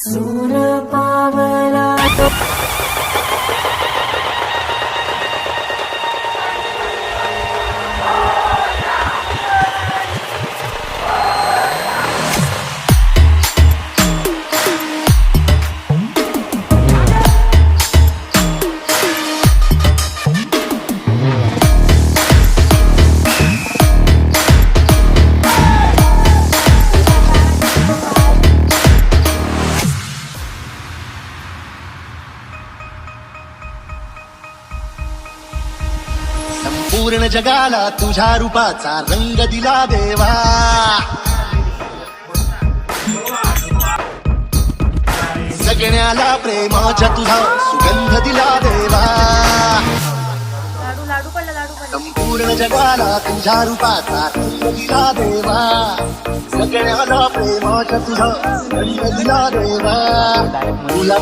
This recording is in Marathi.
सूर पावला संपूर्ण जगाला तुझ्या रूपाचा रंग दिला देवा. सगळ्याला प्रेमाच्या तुझा सुगंध दिला देवा. संपूर्ण जगाला तुझ्या रूपाचा रंग दिला देवा. सगळ्याला प्रेमाच्या तुझा सुगंध दिला देवा. तुला